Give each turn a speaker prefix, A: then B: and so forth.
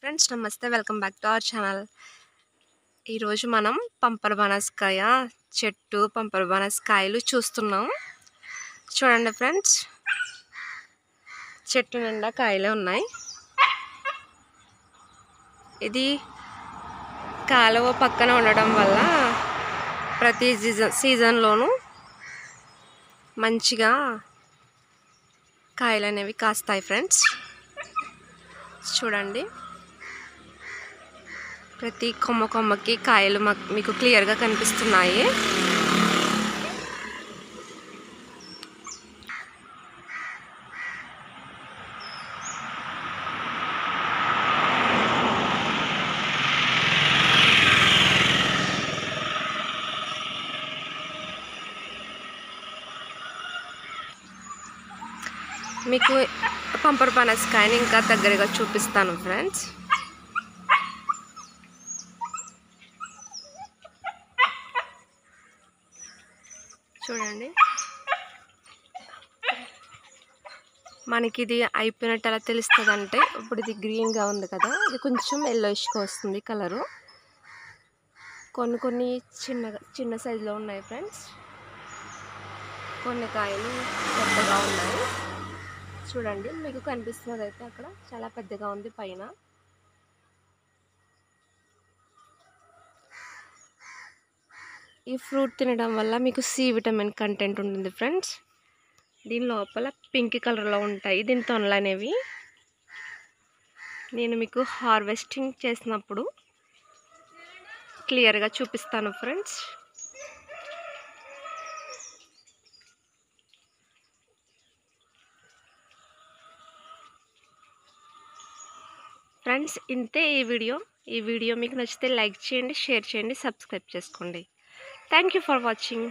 A: Friends నమస్తే welcome back to our channel. ఈరోజు మనం పంపర బనస్కాయ చెట్టు పంపర బనస్కాయలు చూస్తున్నాం. చూడండి ఫ్రెండ్స్, చెట్టు నిండా కాయలే ఉన్నాయి. ఇది కాలువ పక్కన ఉండడం వల్ల ప్రతి సీజన్లోనూ మంచిగా కాయలు అనేవి కాస్తాయి ఫ్రెండ్స్. చూడండి, ప్రతి కొమ్మకి కాయలు మీకు క్లియర్గా కనిపిస్తున్నాయి. మీకు పంపర బనస్కాయని ఇంకా దగ్గరగా చూపిస్తాను ఫ్రెండ్స్. చూడండి, మనకి ఇది అయిపోయినట్టు ఎలా తెలుస్తుంది అంటే, ఇప్పుడు ఇది గ్రీన్గా ఉంది కదా, ఇది కొంచెం ఎల్లోయిష్గా వస్తుంది కలరు. కొన్ని చిన్న సైజులో ఉన్నాయి ఫ్రెండ్స్. కొన్ని కాయలు పెద్దగా ఉన్నాయి. చూడండి, మీకు కనిపిస్తున్నది అయితే అక్కడ చాలా పెద్దగా ఉంది పైన. ఈ ఫ్రూట్ తినడం వల్ల మీకు సి విటమిన్ కంటెంట్ ఉంటుంది ఫ్రెండ్స్. దీని లోపల పింక్ కలర్లో ఉంటాయి దీని తొనలు అనేవి. నేను మీకు హార్వెస్టింగ్ చేసినప్పుడు క్లియర్గా చూపిస్తాను ఫ్రెండ్స్. ఫ్రెండ్స్, ఇంతే ఈ వీడియో మీకు నచ్చితే లైక్ చేయండి, షేర్ చేయండి, సబ్స్క్రైబ్ చేసుకోండి. Thank you for watching.